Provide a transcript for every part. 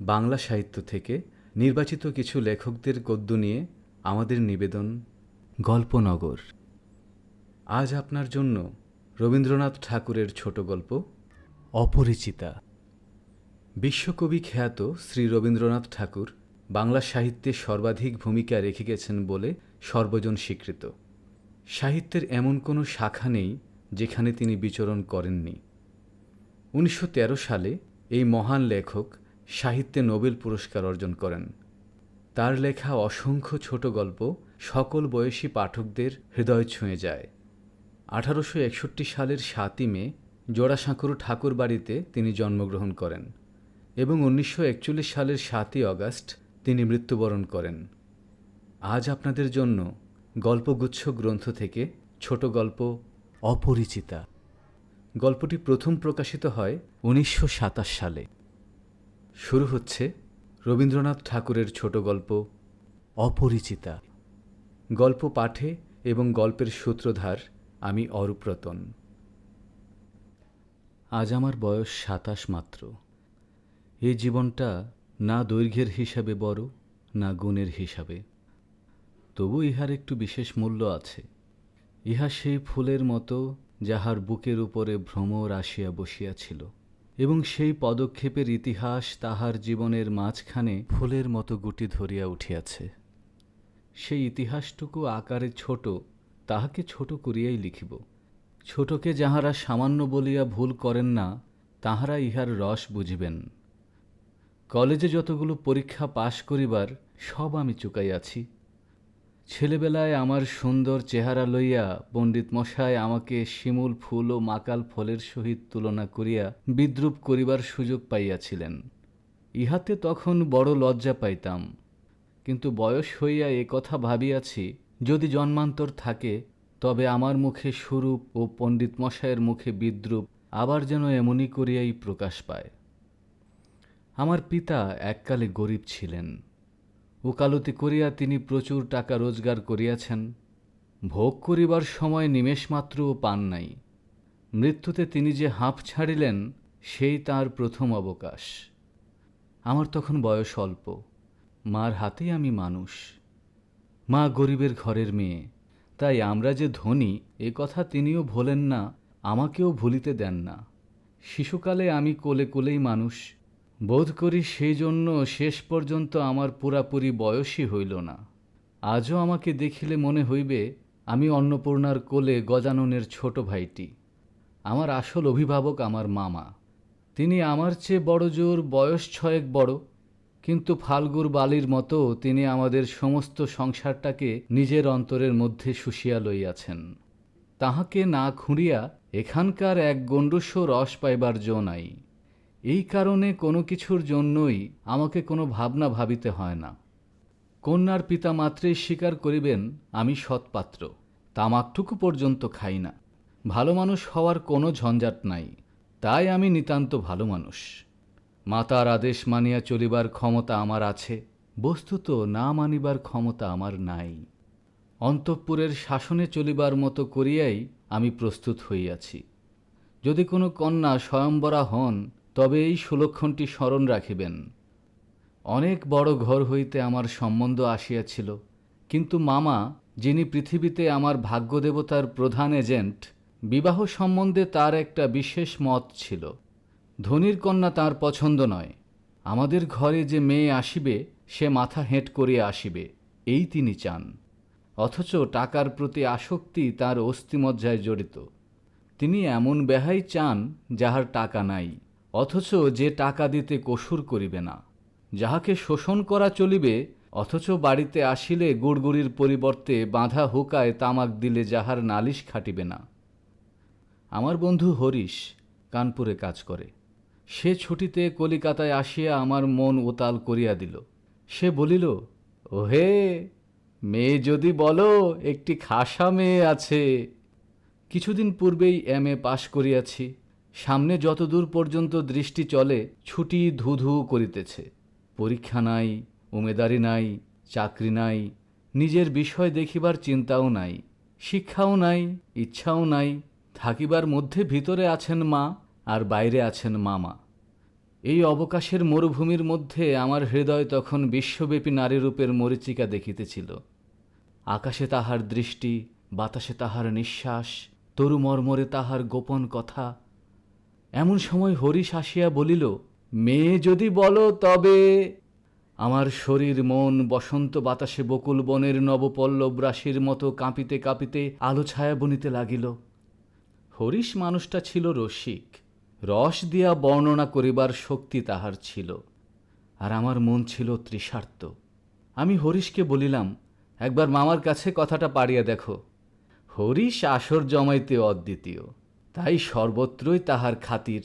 বাংলা সাহিত্য থেকে নির্বাচিত কিছু লেখকদের গদ্য নিয়ে আমাদের নিবেদন গল্পনগর। আজ আপনার জন্য রবীন্দ্রনাথ ঠাকুরের ছোট গল্প অপরিচিতা। বিশ্বকবি খ্যাত শ্রী রবীন্দ্রনাথ ঠাকুর বাংলা সাহিত্যে সর্বাধিক ভূমিকা রেখে গেছেন বলে সর্বজন স্বীকৃত। সাহিত্যের এমন কোনো শাখা নেই যেখানে তিনি বিচরণ করেননি। 1913 সালে এই মহান লেখক সাহিত্যে নোবেল পুরস্কার অর্জন করেন। তার লেখা অসংখ্য ছোট গল্প সকল বয়সী পাঠকদের হৃদয় ছুঁয়ে যায়। 1861 সালের 7ই মে জোড়াসাঁকোর ঠাকুরবাড়িতে তিনি জন্মগ্রহণ করেন এবং 1941 সালের 7ই আগস্ট তিনি মৃত্যুবরণ করেন। আজ আপনাদের জন্য গল্পগুচ্ছ গ্রন্থ থেকে ছোট গল্প অপরিচিতা। গল্পটি প্রথম প্রকাশিত হয় 1927 সালে। শুরু হচ্ছে রবীন্দ্রনাথ ঠাকুরের ছোট গল্প অপরিচিতা। গল্প পাঠে এবং গল্পের সূত্রধার আমি অরূপ রতন। আজ আমার বয়স 27 মাত্র। এই জীবনটা না দৈর্ঘ্যের হিসাবে বড়, না গুণের হিসাবে। তবু ইহার একটু বিশেষ মূল্য আছে। ইহা সেই ফুলের মতো যাহার বুকের উপরে ভ্রমর আসিয়া বসিয়াছিল এবং সেই পদক্ষেপের ইতিহাস তাহার জীবনের মাঝখানে ফুলের মতো গুটি ধরিয়া উঠিয়াছে। সেই ইতিহাসটুকু আকারে ছোট, তাহাকে ছোট করিয়াই লিখিব। ছোটকে যাহারা সামান্য বলিয়া ভুল করেন না, তাহারা ইহার রস বুঝিবেন। কলেজে যতগুলো পরীক্ষা পাশ করিবার সব আমি চুকাইয়াছি। ছেলেবেলায় আমার সুন্দর চেহারা লইয়া পণ্ডিত মশায় আমাকে শিমুল ফুল ও মাকাল ফলের সহিত তুলনা করিয়া বিদ্রূপ করিবার সুযোগ পাইয়াছিলেন। ইহাতে তখন বড় লজ্জা পাইতাম, কিন্তু বয়স হইয়া এ কথা ভাবিয়াছি, যদি জন্মান্তর থাকে তবে আমার মুখে সুরূপ ও পণ্ডিত মশায়ের মুখে বিদ্রূপ আবার যেন এমনই করিয়াই প্রকাশ পায়। আমার পিতা এককালে গরিব ছিলেন। ওকালতি করিয়া তিনি প্রচুর টাকা রোজগার করিয়াছেন। ভোগ করিবার সময় নিমেষমাত্রও পান নাই। মৃত্যুতে তিনি যে হাঁপ ছাড়িলেন, সেই তাঁর প্রথম অবকাশ। আমার তখন বয়স অল্প। মার হাতেই আমি মানুষ। মা গরিবের ঘরের মেয়ে, তাই আমরা যে ধনী এ কথা তিনিও ভোলেন না, আমাকেও ভুলিতে দেন না। শিশুকালে আমি কোলে কোলেই মানুষ। বোধ করি সেই জন্য শেষ পর্যন্ত আমার পুরাপুরি বয়সই হইল না। আজও আমাকে দেখিলে মনে হইবে আমি অন্নপূর্ণার কোলে গজাননের ছোট ভাইটি। আমার আসল অভিভাবক আমার মামা। তিনি আমার চেয়ে বড় জোর বয়স 6 বড়, কিন্তু ফাল্গুর বালির মতো তিনি আমাদের সমস্ত সংসারটাকে নিজের অন্তরের মধ্যে শুষিয়া লইয়াছেন। তাহাকে না খুঁড়িয়া এখানকার এক গণ্ডূষও রস পাইবার জো নাই। এই কারণে কোনো কিছুর জন্যই আমাকে কোনো ভাবনা ভাবিতে হয় না। কন্যার পিতা মাত্রেই স্বীকার করিবেন আমি সৎপাত্র। তামাকটুকু পর্যন্ত খাই না। ভালো মানুষ হওয়ার কোনো ঝঞ্ঝাট নাই, তাই আমি নিতান্ত ভালো মানুষ। মাতার আদেশ মানিয়া চলিবার ক্ষমতা আমার আছে, বস্তুত না মানিবার ক্ষমতা আমার নাই। অন্তঃপুরের শাসনে চলিবার মতো করিয়াই আমি প্রস্তুত হইয়াছি। যদি কোনো কন্যা স্বয়ম্বরা হন, তবে এই সুলক্ষণটি স্মরণ রাখিবেন। অনেক বড় ঘর হইতে আমার সম্বন্ধ আসিয়াছিল, কিন্তু মামা, যিনি পৃথিবীতে আমার ভাগ্যদেবতার প্রধান এজেন্ট, বিবাহ সম্বন্ধে তার একটা বিশেষ মত ছিল। ধনীর কন্যা তার পছন্দ নয়। আমাদের ঘরে যে মেয়ে আসিবে সে মাথা হেঁট করিয়া আসিবে, এই তিনি চান। অথচ টাকার প্রতি আসক্তি তার অস্থিমজ্জায় জড়িত। তিনি এমন বেহাই চান যাহার টাকা নাই, অথচ যে টাকা দিতে কসুর করিবে না। যাহাকে শোষণ করা চলিবে, অথচ বাড়িতে আসিলে গুড়গুড়ির পরিবর্তে বাঁধা হুকায় তামাক দিলে যাহার নালিশ খাটিবে না। আমার বন্ধু হরিশ কানপুরে কাজ করে। সে ছুটিতে কলিকাতায় আসিয়া আমার মন উতাল করিয়া দিল। সে বলিল, ওহে, মেয়ে যদি বলো, একটি খাসা মেয়ে আছে। কিছুদিন পূর্বেই MA পাশ করিয়াছি। সামনে যতদূর পর্যন্ত দৃষ্টি চলে ছুটি ধু ধু করিতেছে। পরীক্ষা নাই, উমেদারি নাই, চাকরি নাই, নিজের বিষয় দেখিবার চিন্তাও নাই, শিক্ষাও নাই, ইচ্ছাও নাই। থাকিবার মধ্যে ভিতরে আছেন মা আর বাইরে আছেন মামা। এই অবকাশের মরুভূমির মধ্যে আমার হৃদয় তখন বিশ্বব্যাপী নারীরূপের মরীচিকা দেখিতেছিল। আকাশে তাহার দৃষ্টি, বাতাসে তাহার নিঃশ্বাস, তরু মর্মরে তাহার গোপন কথা। এমন সময় হরিশ আসিয়া বলিল, মেয়ে যদি বলো তবে। আমার শরীর মন বসন্ত বাতাসে বকুল বনের নবপল্লব রাশির মতো কাঁপিতে কাঁপিতে আলো ছায়া বনিতে লাগিল। হরিশ মানুষটা ছিল রসিক, রস দিয়া বর্ণনা করিবার শক্তি তাহার ছিল, আর আমার মন ছিল তৃষার্ত। আমি হরিশকে বলিলাম, একবার মামার কাছে কথাটা পাড়িয়া দেখো। হরিশ আসর জমাইতে অদ্বিতীয়, তাই সর্বত্রই তাহার খাতির।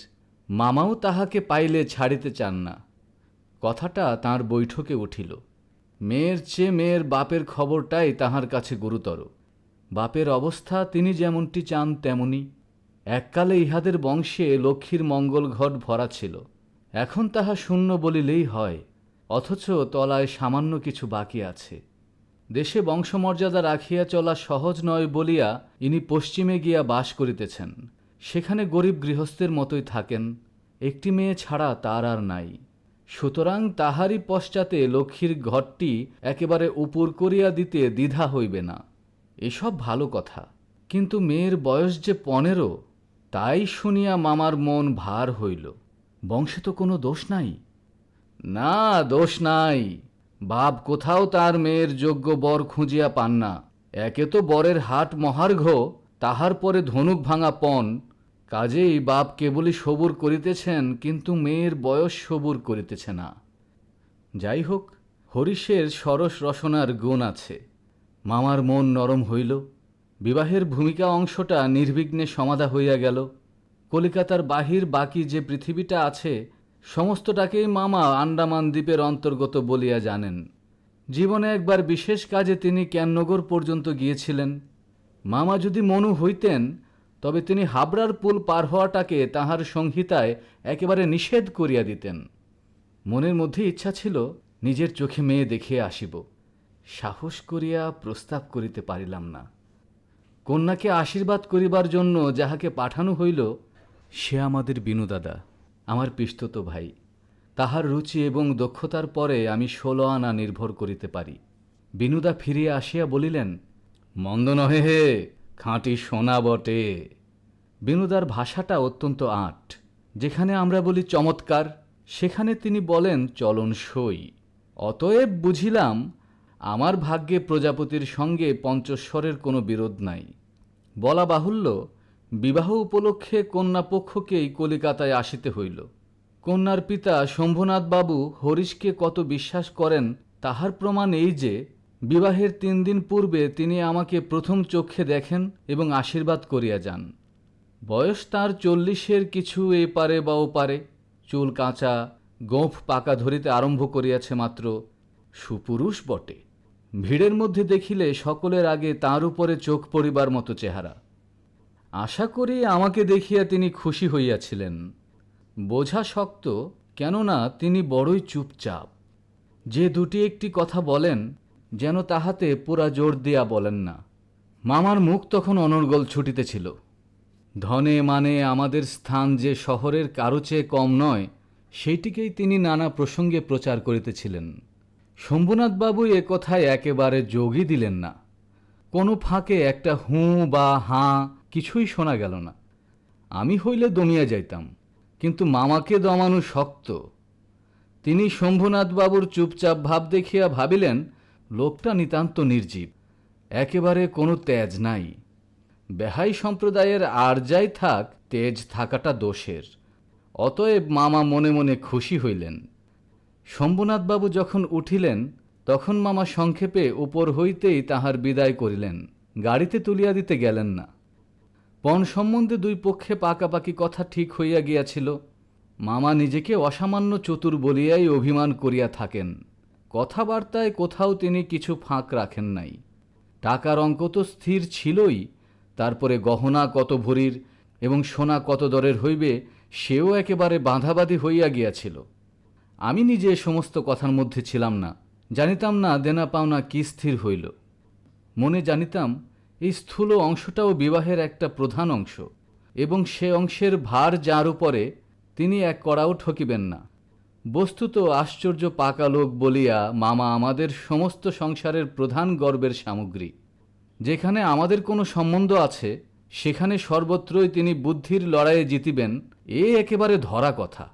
মামাও তাহাকে পাইলে ছাড়িতে চান না। কথাটা তাঁর বৈঠকে উঠিল। মেয়ের চেয়ে মেয়ের বাপের খবরটাই তাহার কাছে গুরুতর। বাপের অবস্থা তিনি যেমনটি চান তেমনি। এককালে ইহাদের বংশে লক্ষ্মীর মঙ্গল ঘট ভরা ছিল, এখন তাহা শূন্য বলিলেই হয়, অথচ তলায় সামান্য কিছু বাকি আছে। দেশে বংশমর্যাদা রাখিয়া চলা সহজ নয় বলিয়া ইনি পশ্চিমে গিয়া বাস করিতেছেন। সেখানে গরিব গৃহস্থের মতোই থাকেন, একটি মেয়ে ছাড়া তার আর নাই। সুতরাং তাহারই পশ্চাতে লক্ষ্মীর ঘরটি একেবারে উপর করিয়া দিতে দ্বিধা হইবে না। এসব ভালো কথা, কিন্তু মেয়ের বয়স যে 15, তাই শুনিয়া মামার মন ভার হইল। বংশে তো কোনো দোষ নাই। না, দোষ নাই। বাপ কোথাও তার মেয়ের যোগ্য বর খুঁজিয়া পান না। একে তো বরের হাট মহার্ঘ, তাহার পরে ধনুক ভাঙা পণ। কাজেই বাপ কেবলই সবুর করিতেছেন, কিন্তু মেয়ের বয়স সবুর করিতেছে না। যাই হোক, হরিশের সরস রসনার গুণ আছে। মামার মন নরম হইল। বিবাহের ভূমিকা অংশটা নির্বিঘ্নে সমাধা হইয়া গেল। কলিকাতার বাহির বাকি যে পৃথিবীটা আছে, সমস্তটাকেই মামা আন্দামান দ্বীপের অন্তর্গত বলিয়া জানেন। জীবনে একবার বিশেষ কাজে তিনি ক্যাননগর পর্যন্ত গিয়েছিলেন। মামা যদি মনু হইতেন, তবে তিনি হাবড়ার পুল পার হওয়াটাকে তাহার সংহিতায় একেবারে নিষেধ করিয়া দিতেন। মনের মধ্যে ইচ্ছা ছিল নিজের চোখে মেয়ে দেখিয়া আসিব। সাহস করিয়া প্রস্তাব করিতে পারিলাম না। কন্যাকে আশীর্বাদ করিবার জন্য যাহাকে পাঠানো হইল, সে আমাদের বিনু দাদা, আমার পিস্তত ভাই। তাহার রুচি এবং দক্ষতার পরে আমি 16 আনা নির্ভর করিতে পারি। বিনুদা ফিরিয়া আসিয়া বলিলেন, মন্দ নহে হে, খাঁটি সোনা বটে। বিনুদার ভাষাটা অত্যন্ত আঁট। যেখানে আমরা বলি চমৎকার, সেখানে তিনি বলেন চলনসই। অতএব বুঝিলাম আমার ভাগ্যে প্রজাপতির সঙ্গে পঞ্চস্বরের কোনো বিরোধ নাই। বলা বাহুল্য, বিবাহ উপলক্ষে কন্যাপক্ষকেই কলিকাতায় আসিতে হইল। কন্যার পিতা শম্ভুনাথ বাবু হরিশকে কত বিশ্বাস করেন তাহার প্রমাণ এই যে, বিবাহের 3 দিন পূর্বে তিনি আমাকে প্রথম চক্ষে দেখেন এবং আশীর্বাদ করিয়া যান। বয়স তাঁর 40-এর কিছু এপারে বা ওপারে, চুল কাঁচা, গোঁফ পাকা ধরিতে আরম্ভ করিয়াছে মাত্র। সুপুরুষ বটে। ভিড়ের মধ্যে দেখিলে সকলের আগে তাঁর উপরে চোখ পড়িবার মতো চেহারা। আশা করি আমাকে দেখিয়া তিনি খুশি হইয়াছিলেন। বোঝা শক্ত, কেননা তিনি বড়ই চুপচাপ। যে দুটি একটি কথা বলেন, যেন তাহাতে পুরা জোর দিয়া বলেন না। মামার মুখ তখন অনর্গল ছুটিতেছিল। ধনে মানে আমাদের স্থান যে শহরের কারো চেয়ে কম নয়, সেইটিকেই তিনি নানা প্রসঙ্গে প্রচার করিতেছিলেন। শম্ভুনাথবাবু এ কথায় একেবারে যোগই দিলেন না। কোনো ফাঁকে একটা হুঁ বা হাঁ কিছুই শোনা গেল না। আমি হইলে দমিয়া যাইতাম, কিন্তু মামাকে দমানো শক্ত। তিনি শম্ভুনাথবাবুর চুপচাপ ভাব দেখিয়া ভাবিলেন, লোকটা নিতান্ত নির্জীব, একেবারে কোনো তেজ নাই। বেহাই সম্প্রদায়ের আর যাই থাক, তেজ থাকাটা দোষের। অতএব মামা মনে মনে খুশি হইলেন। শম্ভুনাথবাবু যখন উঠিলেন, তখন মামা সংক্ষেপে উপর হইতেই তাহার বিদায় করিলেন, গাড়িতে তুলিয়া দিতে গেলেন না। পণ সম্বন্ধে 2 পক্ষে পাকাপাকি কথা ঠিক হইয়া গিয়াছিল। মামা নিজেকে অসামান্য চতুর বলিয়াই অভিমান করিয়া থাকেন। কথাবার্তায় কোথাও তিনি কিছু ফাঁক রাখেন নাই। টাকার অঙ্ক তো স্থির ছিলই, তারপরে গহনা কত ভরির এবং সোনা কত দরের হইবে সেও একেবারে বাঁধাবাঁধি হইয়া গিয়াছিল। আমি নিজে সমস্ত কথার মধ্যে ছিলাম না, জানিতাম না দেনা পাওনা কি স্থির হইল। মনে জানিতাম এই স্থূল অংশটাও বিবাহের একটা প্রধান অংশ, এবং সে অংশের ভার যার উপরে তিনি 1 কড়াও ঠকিবেন না। বস্তুত আশ্চর্য পাকা লোক বলিয়া মামা আমাদের সমস্ত সংসারের প্রধান গর্বের সামগ্রী। যেখানে আমাদের কোনো সম্বন্ধ আছে সেখানে সর্বত্রই তিনি বুদ্ধির লড়াইয়ে জিতিবেন, এ একেবারে ধরা কথা।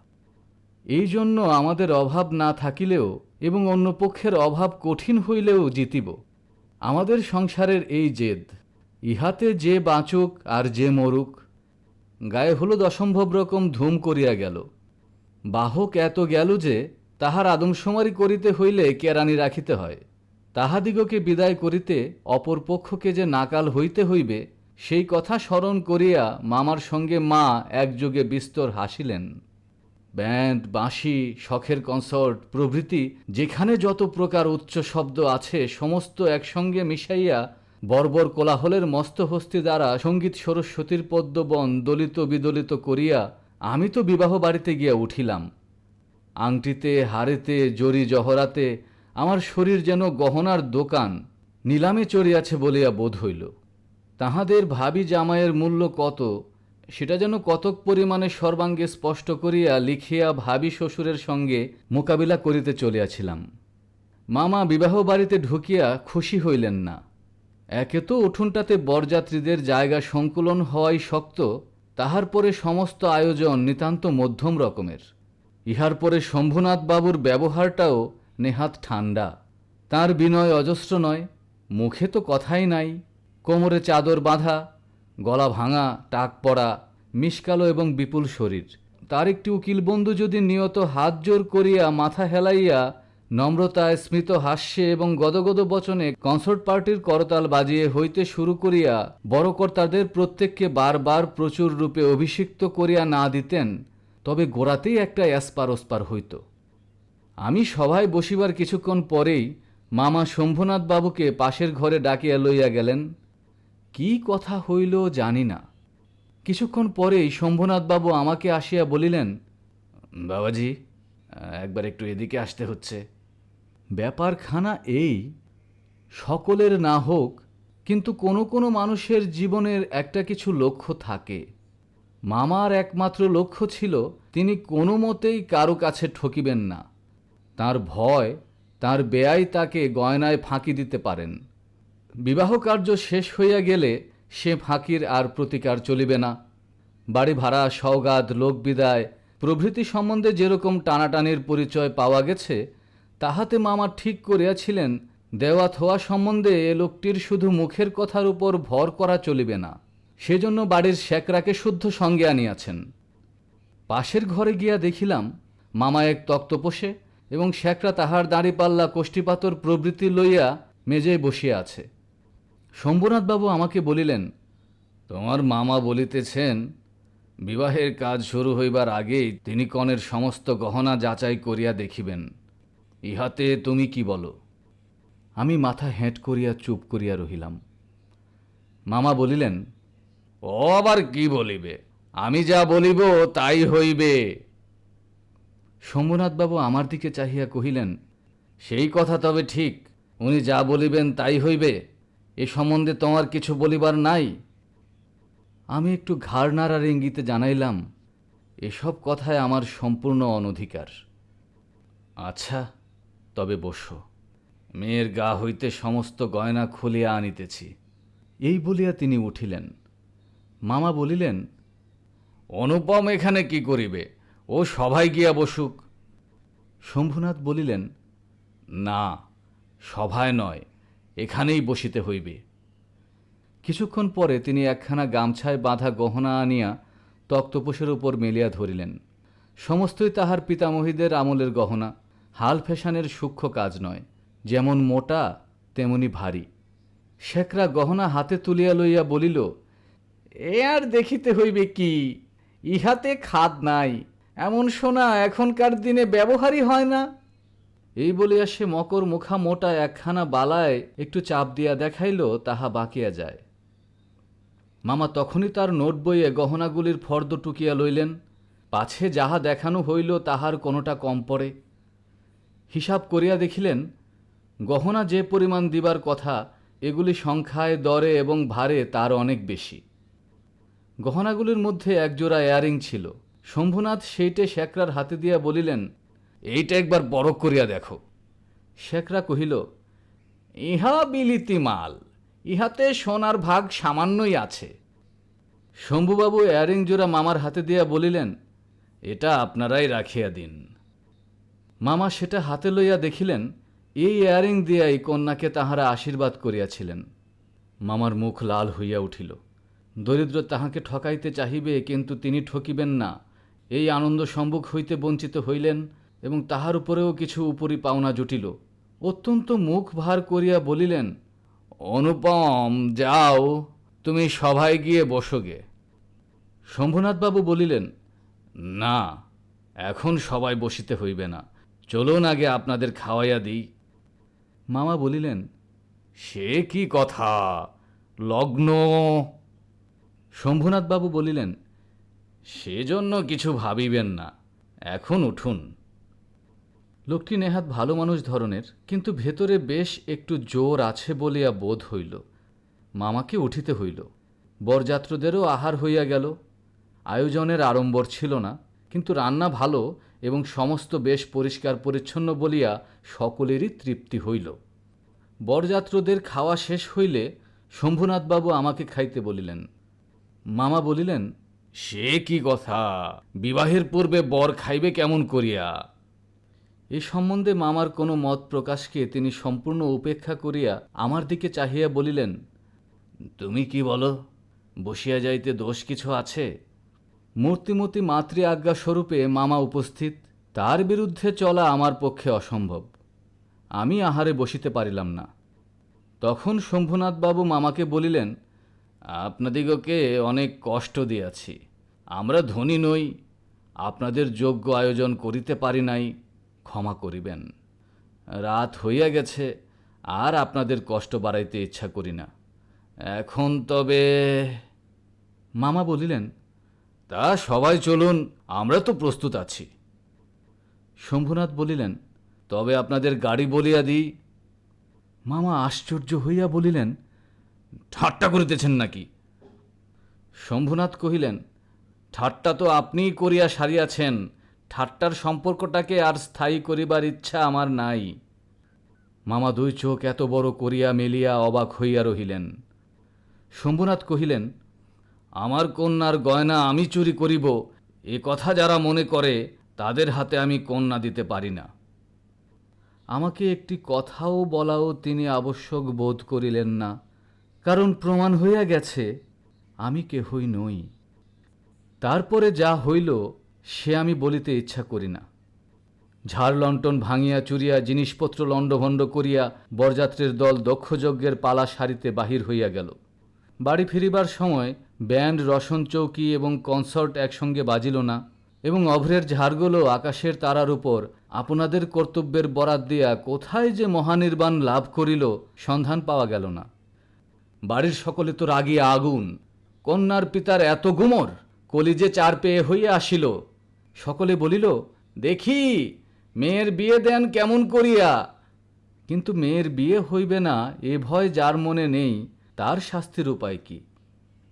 এই জন্য আমাদের অভাব না থাকিলেও এবং অন্য পক্ষের অভাব কঠিন হইলেও জিতিব। আমাদের সংসারের এই জেদ, ইহাতে যে বাঁচুক আর যে মরুক। গায়ে হলুদ অসম্ভব রকম ধুম করিয়া গেল। বাহক এত গেল যে তাহার আদমশুমারি করিতে হইলে কেরানি রাখিতে হয়। তাহাদিগকে বিদায় করিতে অপর পক্ষকে যে নাকাল হইতে হইবে সেই কথা স্মরণ করিয়া মামার সঙ্গে মা একযোগে বিস্তর হাসিলেন। ব্যান্ড, বাঁশি, শখের কনসার্ট প্রভৃতি যেখানে যত প্রকার উচ্চ শব্দ আছে সমস্ত একসঙ্গে মিশাইয়া বর্বর কোলাহলের মস্তহস্তি দ্বারা সঙ্গীত সরস্বতীর পদ্মবন দলিত বিদলিত করিয়া আমি তো বিবাহ বাড়িতে গিয়া উঠিলাম। আংটিতে, হাড়েতে, জরি জহরাতে আমার শরীর যেন গহনার দোকান, নিলামে চড়িয়াছে বলিয়া বোধ হইল। তাহাদের ভাবি জামাইয়ের মূল্য কত সেটা যেন কতক পরিমাণে সর্বাঙ্গে স্পষ্ট করিয়া লিখিয়া ভাবি শ্বশুরের সঙ্গে মোকাবিলা করিতে চলিয়াছিলাম। মামা বিবাহ বাড়িতে ঢুকিয়া খুশি হইলেন না। একে তো উঠোনটাতে বরযাত্রীদের জায়গা সংকুলন হওয়াই শক্ত, তাহার পরে সমস্ত আয়োজন নিতান্ত মধ্যম রকমের। ইহার পরে শম্ভুনাথ বাবুর ব্যবহারটাও নেহাত ঠান্ডা। তার বিনয় অজস্র নয়, মুখে তো কথাই নাই। কোমরে চাদর বাঁধা, গলা ভাঙা, টাক পড়া, মিশকালো এবং বিপুল শরীর। তার একটি উকিল বন্ধু যদি নিয়ত হাত জোর করিয়া মাথা হেলাইয়া নম্রতায়, স্মিত হাস্যে এবং গদগদ বচনে কনসার্ট পার্টির করতাল বাজিয়ে হইতে শুরু করিয়া বড় কর্তাদের প্রত্যেককে বারবার প্রচুর রূপে অভিষিক্ত করিয়া না দিতেন, তবে গোড়াতেই একটা এসপার ওসপার হইত। আমি সভায় বসিবার কিছুক্ষণ পরেই মামা শম্ভুনাথ বাবুকে পাশের ঘরে ডাকিয়া লইয়া গেলেন। কি কথা হইল জানি না। কিছুক্ষণ পরেই শম্ভুনাথ বাবু আমাকে আসিয়া বলিলেন, বাবাজি, একবার একটু এদিকে আসতে হচ্ছে। ব্যাপারখানা এই, সকলের না হোক কিন্তু কোনো কোনো মানুষের জীবনের একটা কিছু লক্ষ্য থাকে। মামার একমাত্র লক্ষ্য ছিল তিনি কোনো মতেই কারো কাছে ঠকিবেন না। তার ভয় তার বেয়াই তাকে গয়নায় ফাঁকি দিতে পারেন। বিবাহ কার্য শেষ হইয়া গেলে সে ফাঁকির আর প্রতিকার চলিবে না। বাড়ি ভাড়া, সওগাত, লোকবিদায় প্রভৃতি সম্বন্ধে যেরকম টানাটানির পরিচয় পাওয়া গেছে, তাহাতে মামা ঠিক করিয়াছিলেন দেওয়া থোয়া সম্বন্ধে এ লোকটির শুধু মুখের কথার উপর ভর করা চলিবে না। সেজন্য বাড়ির শেকরাকে শুদ্ধ সঙ্গে আনিয়াছেন। পাশের ঘরে গিয়া দেখিলাম মামা এক তক্তপোষে এবং শেকরা তাহার দাঁড়িপাল্লা, কোষ্ঠীপাতর প্রভৃতি লইয়া মেজেয় বসিয়া আছে। শম্ভুনাথবাবু আমাকে বলিলেন, তোমার মামা বলিতেছেন বিবাহের কাজ শুরু হইবার আগেই তিনি কনের সমস্ত গহনা যাচাই করিয়া দেখিবেন। ইহাতে তুমি কি বলো? আমি মাথা হেঁট করিয়া চুপ করিয়া রহিলাম। মামা বলিলেন, ও আবার কি বলিবে? আমি যা বলিব তাই হইবে। শম্ভুনাথবাবু আমার দিকে চাহিয়া কহিলেন, সেই কথা তবে ঠিক, উনি যা বলিবেন তাই হইবে, এ সম্বন্ধে তোমার কিছু বলিবার নাই? আমি একটু ঘাড় নাড়ার ইঙ্গিতে জানাইলাম, এসব কথায় আমার সম্পূর্ণ অনধিকার। আচ্ছা, তবে বসো, মেয়ের গা হইতে সমস্ত গয়না খুলিয়া আনিতেছি। এই বলিয়া তিনি উঠিলেন। মামা বলিলেন, অনুপম এখানে কি করিবে? ও সভায় গিয়া বসুক। শম্ভুনাথ বলিলেন, না, সভায় নয়, এখানেই বসিতে হইবে। কিছুক্ষণ পরে তিনি একখানা গামছায় বাঁধা গহনা আনিয়া তক্তপোষের উপর মেলিয়া ধরিলেন। সমস্তই তাহার পিতামহীদের আমলের গহনা, হাল ফ্যাশনের সূক্ষ্ম কাজ নয়, যেমন মোটা তেমনি ভারী। শেকরা গহনা হাতে তুলিয়া লইয়া বলিল, এ আর দেখিতে হইবে কি, ইহাতে খাদ নাই, এমন সোনা এখনকার দিনে ব্যবহারই হয় না। এই বলিয়া সে মকর মুখা মোটা একখানা বালায় একটু চাপ দিয়া দেখাইল, তাহা বাকিয়া যায়। মামা তখনই তার নোট বইয়ে গহনাগুলির ফর্দ টুকিয়া লইলেন। পাছে যাহা দেখানো হইল তাহার কোনোটা কম পড়ে। হিসাব করিয়া দেখিলেন গহনা যে পরিমাণ দিবার কথা, এগুলি সংখ্যায়, দরে এবং ভারে তার অনেক বেশি। গহনাগুলির মধ্যে একজোড়া ইয়ারিং ছিল। শম্ভুনাথ সেইটে শেকরার হাতে দিয়া বলিলেন, এইটা একবার বড় করিয়া দেখো। শেখরা কহিল, ইহা বিলিতি মাল, ইহাতে সোনার ভাগ সামান্যই আছে। শম্ভুবাবু ইয়ারিং জোড়া মামার হাতে দিয়া বলিলেন, এটা আপনারাই রাখিয়া দিন। মামা সেটা হাতে লইয়া দেখিলেন, এই ইয়ারিং দিয়াই কন্যাকে তাহারা আশীর্বাদ করিয়াছিলেন। মামার মুখ লাল হইয়া উঠিল। দরিদ্র তাহাকে ঠকাইতে চাহিবে, কিন্তু তিনি ঠকিবেন না, এই আনন্দ সম্মুখ হইতে বঞ্চিত হইলেন, এবং তাহার উপরেও কিছু উপরি পাওনা জুটিল। অত্যন্ত মুখ ভার করিয়া বলিলেন, অনুপম, যাও, তুমি সভায় গিয়ে বসোগে। শম্ভুনাথবাবু বলিলেন, না, এখন সবাই বসিতে হইবে না, চলুন আগে আপনাদের খাওয়াইয়া দিই। মামা বলিলেন, সে কি কথা, লগ্ন। শম্ভুনাথবাবু বলিলেন, সেজন্য কিছু ভাবিবেন না, এখন উঠুন। লোকটি নেহাত ভালো মানুষ ধরনের, কিন্তু ভেতরে বেশ একটু জোর আছে বলিয়া বোধ হইল। মামাকে উঠিতে হইল। বরযাত্রদেরও আহার হইয়া গেল। আয়োজনের আড়ম্বর ছিল না, কিন্তু রান্না ভালো এবং সমস্ত বেশ পরিষ্কার পরিচ্ছন্ন বলিয়া সকলেরই তৃপ্তি হইল। বরযাত্রদের খাওয়া শেষ হইলে শম্ভুনাথবাবু আমাকে খাইতে বলিলেন। মামা বলিলেন, সে কি কথা, বিবাহের পূর্বে বর খাইবে কেমন করিয়া? এ সম্বন্ধে মামার কোনো মত প্রকাশকে তিনি সম্পূর্ণ উপেক্ষা করিয়া আমার দিকে চাহিয়া বলিলেন, তুমি কি বলো, বসিয়া যাইতে দোষ কিছু আছে? মূর্তিমতী মাতৃ আজ্ঞাস্বরূপে মামা উপস্থিত, তার বিরুদ্ধে চলা আমার পক্ষে অসম্ভব। আমি আহারে বসিতে পারিলাম না। তখন শম্ভুনাথবাবু মামাকে বলিলেন, আপনাদিগকে অনেক কষ্ট দিয়াছি, আমরা ধনী নই, আপনাদের যোগ্য আয়োজন করিতে পারি নাই, ক্ষমা করিবেন। রাত হইয়া গেছে, আর আপনাদের কষ্ট বাড়াইতে ইচ্ছা করি না। এখন তবে। মামা বলিলেন, তা সবাই চলুন, আমরা তো প্রস্তুত আছি। শম্ভুনাথ বলিলেন, তবে আপনাদের গাড়ি বলিয়া দিই। মামা আশ্চর্য হইয়া বলিলেন, ঠাট্টা করিতেছেন নাকি? শম্ভুনাথ কহিলেন, ঠাট্টা তো আপনিই করিয়া সারিয়াছেন, ঠাট্টার সম্পর্কটাকে আর স্থায়ী করিবার ইচ্ছা আমার নাই। মামা দুই চোখ এত বড় করিয়া মেলিয়া অবাক হইয়া রহিলেন। শম্ভুনাথ কহিলেন, আমার কন্যার গয়না আমি চুরি করিব, এ কথা যারা মনে করে তাদের হাতে আমি কন্যা দিতে পারি না। আমাকে একটি কথাও বলাও তিনি আবশ্যক বোধ করিলেন না, কারণ প্রমাণ হইয়া গেছে আমি কেহই নই। তারপরে যা হইল সে আমি বলিতে ইচ্ছা করি না। ঝাড় লণ্ঠন ভাঙিয়া চুরিয়া জিনিসপত্র লণ্ডভণ্ড করিয়া বরযাত্রীর দল দক্ষযজ্ঞের পালা সারিতে বাহির হইয়া গেল। বাড়ি ফিরিবার সময় ব্যান্ড, রসন চৌকি এবং কনসার্ট একসঙ্গে বাজিল না, এবং অভ্রের ঝাড়গুলো আকাশের তারার উপর আপনাদের কর্তব্যের বরাত দিয়া কোথায় যে মহানির্বাণ লাভ করিল সন্ধান পাওয়া গেল না। বাড়ির সকলে তো রাগিয়া আগুন। কন্যার পিতার এত গুমর, কলিজে চার পেয়ে হইয়া আসিল। সকলে বলিল, দেখি মেয়ের বিয়ে দেন কেমন করিয়া। কিন্তু মেয়ের বিয়ে হইবে না এ ভয় যার মনে নেই, তার শাস্তির উপায় কি?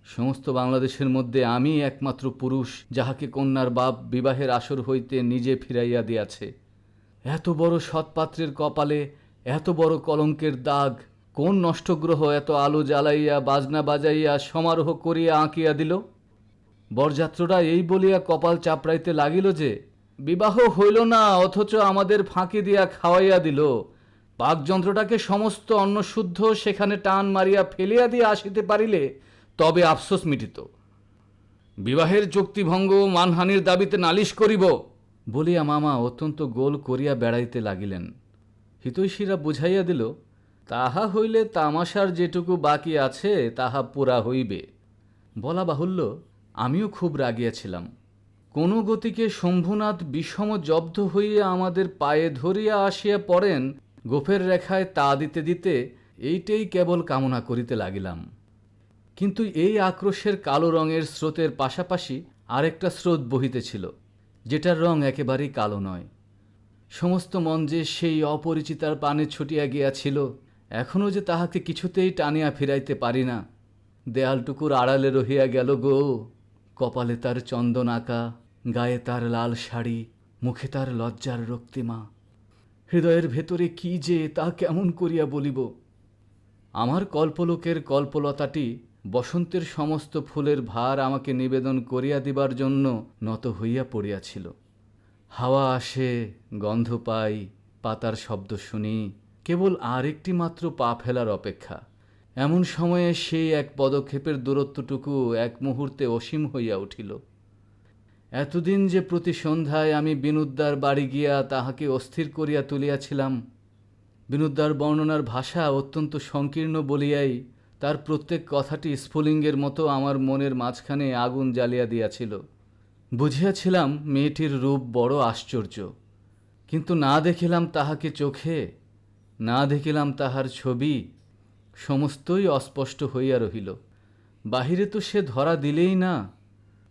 সমস্ত বাংলাদেশের মধ্যে আমি একমাত্র পুরুষ যাহাকে কন্যার বাপ বিবাহের আসর হইতে নিজে ফিরাইয়া দিয়াছে। এত বড় সৎপাত্রের কপালে এত বড় কলঙ্কের দাগ কোন নষ্টগ্রহ এত আলো জ্বালাইয়া বাজনা বাজাইয়া সমারোহ করিয়া আঁকিয়া দিল? বরযাত্ররা এই বলিয়া কপাল চাপড়াইতে লাগিল যে, বিবাহ হইল না, অথচ আমাদের ফাঁকি দিয়া খাওয়াইয়া দিল। পাকযন্ত্রটাকে সমস্ত অন্নশুদ্ধ সেখানে টান মারিয়া ফেলিয়া দিয়া আসিতে পারিলে তবে আফসোস মিটিত। বিবাহের চুক্তিভঙ্গ মানহানির দাবিতে নালিশ করিব বলিয়া মামা অত্যন্ত গোল করিয়া বেড়াইতে লাগিলেন। হিতৈষীরা বুঝাইয়া দিল, তাহা হইলে তামাশার যেটুকু বাকি আছে তাহা পুরা হইবে। বলা বাহুল্য, আমিও খুব রাগিয়াছিলাম। কোন গতিকে শম্ভুনাথ বিষম জব্দ হইয়া আমাদের পায়ে ধরিয়া আসিয়া পড়েন, গোফের রেখায় তা দিতে দিতে এইটেই কেবল কামনা করিতে লাগিলাম। কিন্তু এই আক্রোশের কালো রঙের স্রোতের পাশাপাশি আরেকটা স্রোত বহিতেছিল, যেটার রং একেবারেই কালো নয়। সমস্ত মন যে সেই অপরিচিতার পানে ছুটিয়া গিয়াছিল, এখনও যে তাহাকে কিছুতেই টানিয়া ফিরাইতে পারি না। দেয়ালটুকুর আড়ালে রহিয়া গেল গো। কপালে তার চন্দন আঁকা, গায়ে তার লাল শাড়ি, মুখে তার লজ্জার রক্তিমা। হৃদয়ের ভেতরে কি যে তা কেমন করিয়া বলিব। আমার কল্পলোকের কল্পলতাটি বসন্তের সমস্ত ফুলের ভার আমাকে নিবেদন করিয়া দিবার জন্য নত হইয়া পড়িয়াছিল। হাওয়া আসে, গন্ধ পাই, পাতার শব্দ শুনি, কেবল আর একটি মাত্র পা ফেলার অপেক্ষা। এমন সময়ে সেই এক পদক্ষেপের দূরত্বটুকু এক মুহূর্তে অসীম হইয়া উঠিল। এতদিন যে প্রতি সন্ধ্যায় আমি বিনুদ্দার বাড়ি গিয়া তাহাকে অস্থির করিয়া তুলিয়াছিলাম, বিনুদ্দার বর্ণনার ভাষা অত্যন্ত সংকীর্ণ বলিয়াই তার প্রত্যেক কথাটি স্ফুলিঙ্গের মতো আমার মনের মাঝখানে আগুন জ্বালিয়া দিয়াছিল। বুঝিয়াছিলাম মেয়েটির রূপ বড় আশ্চর্য, কিন্তু না দেখিলাম তাহাকে চোখে, না দেখিলাম তাহার ছবি, সমস্তই অস্পষ্ট হইয়া রহিল। বাহিরে তো সে ধরা দিলেই না,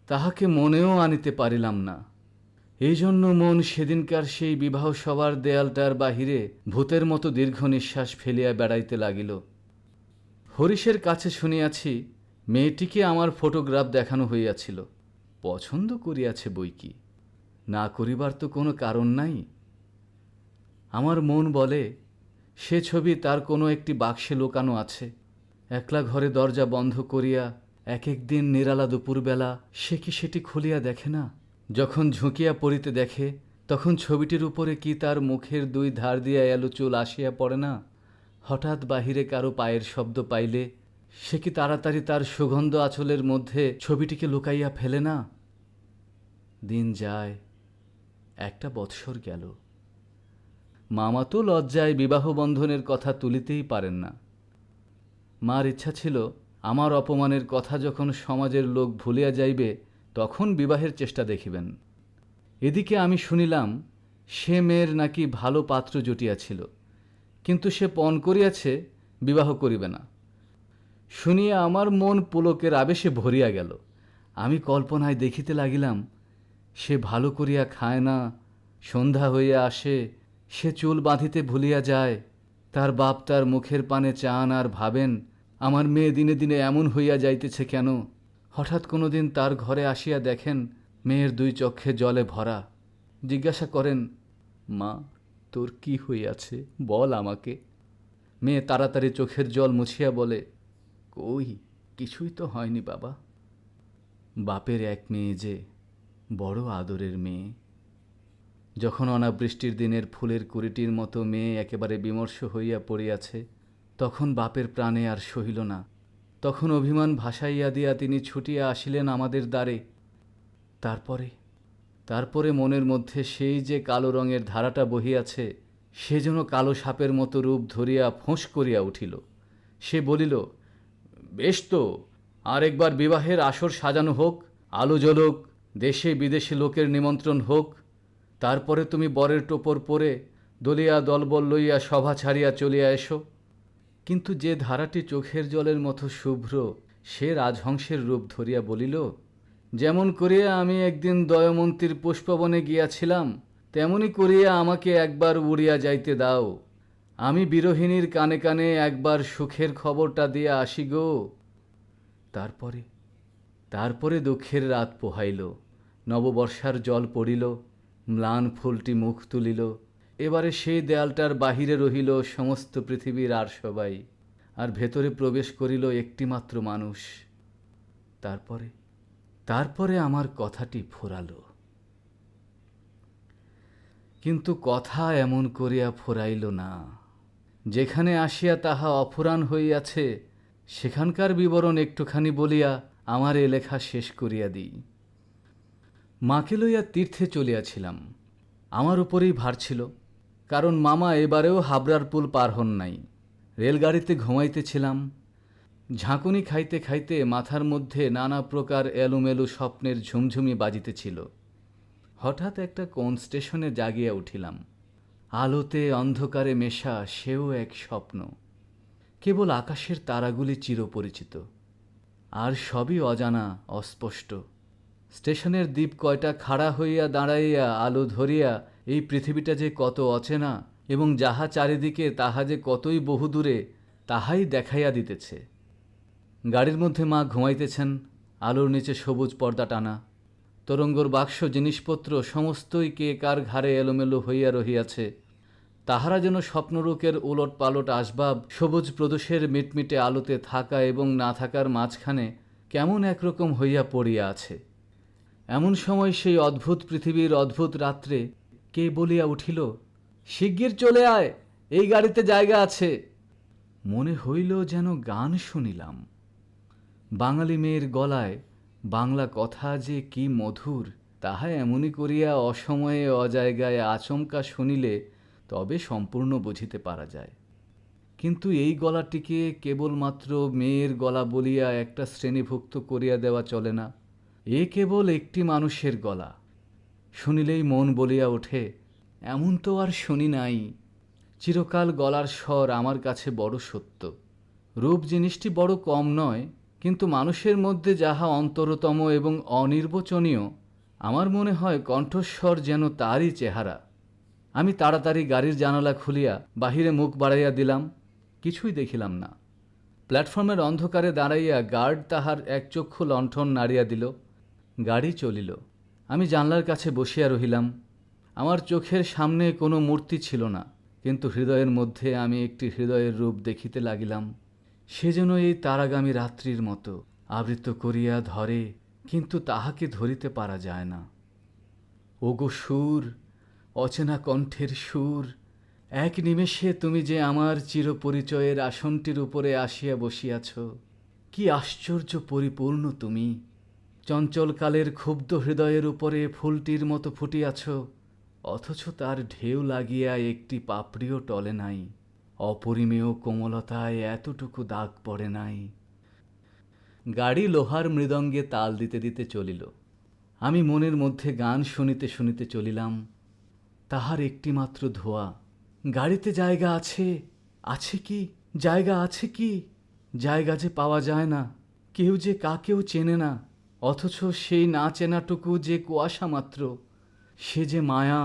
তাহাকে মনেও আনিতে পারিলাম না। এই জন্য মন সেদিনকার সেই বিবাহ সভার দেয়ালটার বাহিরে ভূতের মতো দীর্ঘ নিঃশ্বাস ফেলিয়া বেড়াইতে লাগিল। হরিশের কাছে শুনিয়াছি মেয়েটিকে আমার ফটোগ্রাফ দেখানো হইয়াছিল। পছন্দ করিয়াছে বই কি, না করিবার তো কোনো কারণ নাই। আমার মন বলে সে ছবি তার কোনো একটি বাক্সে লুকানো আছে। একলা ঘরে দরজা বন্ধ করিয়া এক একদিন নিরালা দুপুরবেলা সে কি সেটি খুলিয়া দেখে না? যখন ঝুঁকিয়া পড়িতে দেখে তখন ছবিটির উপরে কি তার মুখের দুই ধার দিয়া এলো চুল আসিয়া পড়ে না? হঠাৎ বাহিরে কারো পায়ের শব্দ পাইলে সে কি তাড়াতাড়ি তার সুগন্ধ আঁচলের মধ্যে ছবিটিকে লুকাইয়া ফেলে না? দিন যায়, একটা বৎসর গেল। মামা তো লজ্জায় বিবাহ বন্ধনের কথা তুলিতেই পারেন না। মার ইচ্ছা ছিল আমার অপমানের কথা যখন সমাজের লোক ভুলিয়া যাইবে তখন বিবাহের চেষ্টা দেখিবেন। এদিকে আমি শুনিলাম সে মেয়ের নাকি ভালো পাত্র জুটিয়াছিল, কিন্তু সে পণ করিয়াছে বিবাহ করিবে না। শুনিয়া আমার মন পুলকের আবেশে ভরিয়া গেল। আমি কল্পনায় দেখিতে লাগিলাম সে ভালো করিয়া খায় না, সন্ধ্যা হইয়া আসে, সে চুল বাঁধিতে ভুলিয়া যায়। তার বাপ তার মুখের পানে চান আর ভাবেন আমার মেয়ে দিনে দিনে এমন হইয়া যাইতেছে কেন। হঠাৎ কোনো দিন তার ঘরে আসিয়া দেখেন মেয়ের দুই চক্ষে জলে ভরা। জিজ্ঞাসা করেন, মা তোর কি হইয়াছে বল আমাকে। মেয়ে তাড়াতাড়ি চোখের জল মুছিয়া বলে, কই কিছুই তো হয়নি বাবা। বাপের এক মেয়ে যে, বড় আদরের মেয়ে। যখন অনাবৃষ্টির দিনের ফুলের কুড়িটির মতো মেয়ে একেবারে বিমর্ষ হইয়া পড়িয়াছে, তখন বাপের প্রাণে আর সহিল না। তখন অভিমান ভাসাইয়া দিয়া তিনি ছুটিয়া আসিলেন আমাদের দ্বারে। তারপরে মনের মধ্যে সেই যে কালো রঙের ধারাটা বহিয়াছে সে যেন কালো সাপের মতো রূপ ধরিয়া ফোঁস করিয়া উঠিল। সে বলিল, বেশ তো, আর একবার বিবাহের আসর সাজানো হোক, আলো জ্বলুক, দেশে বিদেশে লোকের নিমন্ত্রণ হোক, তারপরে তুমি বরের টোপর পরে দলিয়া দলবল লইয়া সভা ছাড়িয়া চলিয়া এসো। কিন্তু যে ধারাটি চোখের জলের মতো শুভ্র সে রাজহংসের রূপ ধরিয়া বলিল, যেমন করিয়া আমি একদিন দয়মন্তীর পুষ্পবনে গিয়াছিলাম তেমনি করিয়া আমাকে একবার উড়িয়া যাইতে দাও। আমি বিরহিণীর কানে কানে একবার সুখের খবরটা দিয়া আসি গো। তারপরে দুঃখের রাত পোহাইল, নববর্ষার জল পড়িল, ম্লান ফুলটি মুখ তুলিল। এবারে সেই দেয়ালটার বাহিরে রহিল সমস্ত পৃথিবীর আর সবাই, আর ভেতরে প্রবেশ করিল একটিমাত্র মানুষ। তারপরে আমার কথাটি ফোরালো। কিন্তু কথা এমন করিয়া ফোরাইল না। যেখানে আসিয়া তাহা অফুরান হইয়াছে সেখানকার বিবরণ একটুখানি বলিয়া আমার এ লেখা শেষ করিয়া দিই। মাকে লইয়া তীর্থে চলিয়াছিলাম। আমার উপরেই ভার ছিল, কারণ মামা এবারেও হাবড়ার পুল পার হন নাই। রেলগাড়িতে ঘুমাইতেছিলাম। ঝাঁকুনি খাইতে খাইতে মাথার মধ্যে নানা প্রকার এলোমেলো স্বপ্নের ঝুমঝুমি বাজিতেছিল। হঠাৎ একটা কোন স্টেশনে জাগিয়া উঠিলাম। আলোতে অন্ধকারে মেশা সেও এক স্বপ্ন। কেবল আকাশের তারাগুলি চিরপরিচিত, আর সবই অজানা, অস্পষ্ট। স্টেশনের দ্বীপ কয়টা খাড়া হইয়া দাঁড়াইয়া আলো ধরিয়া এই পৃথিবীটা যে কত অচেনা এবং যাহা চারিদিকে তাহা যে কতই বহুদূরে তাহাই দেখাইয়া দিতেছে। গাড়ির মধ্যে মা ঘুমাইতেছেন, আলোর নিচে সবুজ পর্দা টানা। তরঙ্গর বাক্স জিনিসপত্র সমস্তই কে কার ঘাড়ে এলোমেলো হইয়া রহিয়াছে। তাহারা যেন স্বপ্নরূপের উলট পালট আসবাব, সবুজ প্রদোষের মিটমিটে আলোতে থাকা এবং না থাকার মাঝখানে কেমন একরকম হইয়া পড়িয়া আছে। এমন সময় সেই অদ্ভুত পৃথিবীর অদ্ভুত রাত্রে কে বলিয়া উঠিল, শিগগির চলে আয়, এই গাড়িতে জায়গা আছে। মনে হইল যেন গান শুনিলাম। বাঙালি মেয়ের গলায় বাংলা কথা যে কি মধুর, তাহা এমনি করিয়া অসময়ে অজায়গায় আচমকা শুনিলে তবে সম্পূর্ণ বুঝিতে পারা যায়। কিন্তু এই গলাটিকে কেবলমাত্র মেয়ের গলা বলিয়া একটা শ্রেণীভুক্ত করিয়া দেওয়া চলে না। এ কেবল একটি মানুষের গলা। শুনিলেই মন বলিয়া ওঠে, এমন তো আর শুনি নাই। চিরকাল গলার স্বর আমার কাছে বড় সত্য। রূপ জিনিসটি বড় কম নয়, কিন্তু মানুষের মধ্যে যাহা অন্তরতম এবং অনির্বচনীয়, আমার মনে হয় কণ্ঠস্বর যেন তারই চেহারা। আমি তাড়াতাড়ি গাড়ির জানালা খুলিয়া বাহিরে মুখ বাড়াইয়া দিলাম। কিছুই দেখিলাম না। প্ল্যাটফর্মের অন্ধকারে দাঁড়াইয়া গার্ড তাহার এক চক্ষু লণ্ঠন নাড়িয়া দিল। গাড়ি চলিল। আমি জানলার কাছে বসিয়া রহিলাম। আমার চোখের সামনে কোনো মূর্তি ছিল না, কিন্তু হৃদয়ের মধ্যে আমি একটি হৃদয়ের রূপ দেখিতে লাগিলাম। সে যেন এই তারাগামী রাত্রির মতো আবৃত করিয়া ধরে, কিন্তু তাহাকে ধরিতে পারা যায় না। ওগো সুর, অচেনা কণ্ঠের সুর, এক নিমেষে তুমি যে আমার চিরপরিচয়ের আসনটির উপরে আসিয়া বসিয়াছ। কি আশ্চর্য পরিপূর্ণ তুমি! চঞ্চলকালের ক্ষুব্ধ হৃদয়ের উপরে ফুলটির মতো ফুটিয়াছ, অথচ তার ঢেউ লাগিয়া একটি পাপড়িও টলে নাই। অপরিমেয় কোমলতায় এতটুকু দাগ পড়ে নাই। গাড়ি লোহার মৃদঙ্গে তাল দিতে দিতে চলিল। আমি মনের মধ্যে গান শুনিতে শুনিতে চলিলাম। তাহার একটিমাত্র ধোঁয়া। গাড়িতে জায়গা আছে, আছে কি? জায়গা আছে কি? জায়গা যে পাওয়া যায় না। কেউ যে কাকেও চেনে না, অথচ সেই না চেনাটুকু যে কুয়াশা মাত্র। সে যে মায়া,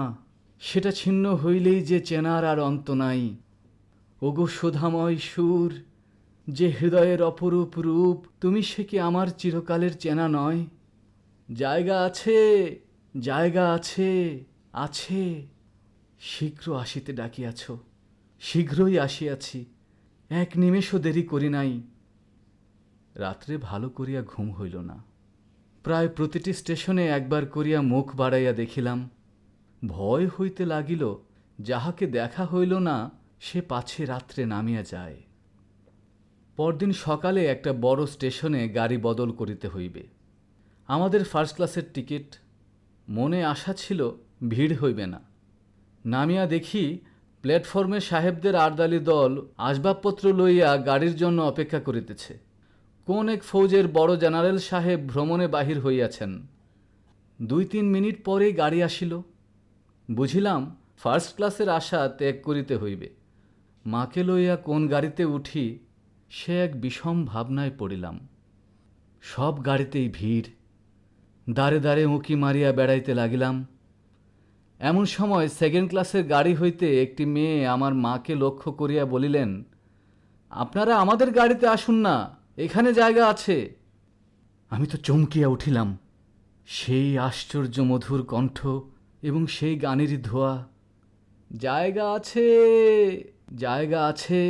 সেটা ছিন্ন হইলেই যে চেনার আর অন্ত নাই। ওগো সুধাময় সুর, যে হৃদয়ের অপরূপ রূপ, তুমি সে কি আমার চিরকালের চেনা নয়? জায়গা আছে, জায়গা আছে, আছে। শীঘ্র আসিতে ডাকিয়াছ, শীঘ্রই আসিয়াছি। এক নিমেষও দেরি করি নাই। রাত্রে ভালো করিয়া ঘুম হইল না। প্রায় প্রতিটি স্টেশনে একবার করিয়া মুখ বাড়াইয়া দেখিলাম। ভয় হইতে লাগিল, যাহাকে দেখা হইল না সে পাছে রাত্রে নামিয়া যায়। পরদিন সকালে একটা বড় স্টেশনে গাড়ি বদল করিতে হইবে। আমাদের ফার্স্ট ক্লাসের টিকিট। মনে আশা ছিল ভিড় হইবে না। নামিয়া দেখি প্ল্যাটফর্মে সাহেবদের আর্দালি দল আসবাবপত্র লইয়া গাড়ির জন্য অপেক্ষা করিতেছে। কোন এক ফৌজের বড় জেনারেল সাহেব ভ্রমণে বাহির হইয়াছেন। 2-3 মিনিট পরেই গাড়ি আসিল। বুঝিলাম ফার্স্ট ক্লাসের আশা ত্যাগ করিতে হইবে। মাকে লইয়া কোন গাড়িতে উঠি সে এক বিষম ভাবনায় পড়িলাম। সব গাড়িতেই ভিড়। দ্বারে দ্বারে উঁকি মারিয়া বেড়াইতে লাগিলাম। এমন সময় সেকেন্ড ক্লাসের গাড়ি হইতে একটি মেয়ে আমার মাকে লক্ষ্য করিয়া বলিলেন, আপনারা আমাদের গাড়িতে আসুন না, এখানে জায়গা আছে। আমি তো চমকিয়া উঠিলাম। সেই আশ্চর্য মধুর কণ্ঠ এবং সেই গানেরই ধোঁয়া। জায়গা আছে, জায়গা আছে,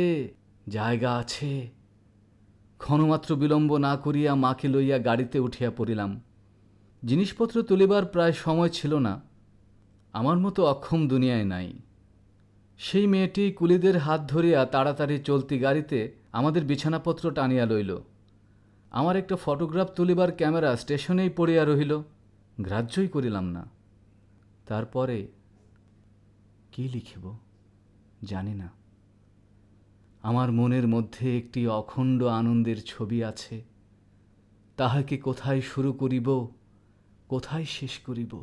জায়গা আছে। ক্ষণমাত্র বিলম্ব না করিয়া মাকে লইয়া গাড়িতে উঠিয়া পড়িলাম। জিনিসপত্র তুলিবার প্রায় সময় ছিল না। আমার মতো অক্ষম দুনিয়ায় নাই। সেই মেয়েটি কুলিদের হাত ধরিয়া তাড়াতাড়ি চলতি গাড়িতে আমাদের বিছানাপত্র টানিয়া লইল। আমার একটা ফটোগ্রাফ তুলিবার ক্যামেরা স্টেশনেই পড়িয়া রহিল। গ্রাহ্যই করিলাম না। তারপরে কি লিখিব জানি না। আমার মনের মধ্যে একটি অখণ্ড আনন্দের ছবি আছে। তাহাকে কোথায় শুরু করিব, কোথায় শেষ করিব?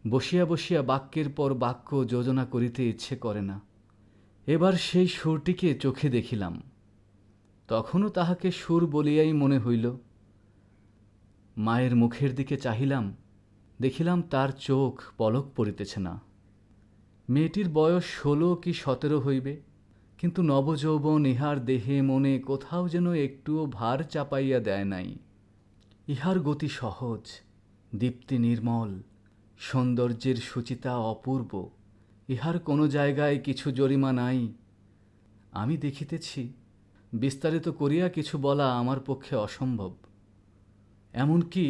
বসিয়া বসিয়া বাক্যের পর বাক্য যোজনা করিতে ইচ্ছে করে না। এবার সেই সুরটিকে চোখে দেখিলাম। তখনও তাহাকে সুর বলিয়াই মনে হইল। মায়ের মুখের দিকে চাহিলাম, দেখিলাম তার চোখ পলক পড়িতেছে না। মেয়েটির বয়স 16 কি 17 হইবে, কিন্তু নবযৌবন ইহার দেহে মনে কোথাও যেন একটুও ভার চাপাইয়া দেয় নাই। ইহার গতি সহজ, দীপ্তি নির্মল, সৌন্দর্যের সূচিতা অপূর্ব, ইহার কোনো জায়গায় কিছু জরিমা নাই। আমি দেখিতেছি, বিস্তারিত করিয়া কিছু বলা আমার পক্ষে অসম্ভব। এমনকি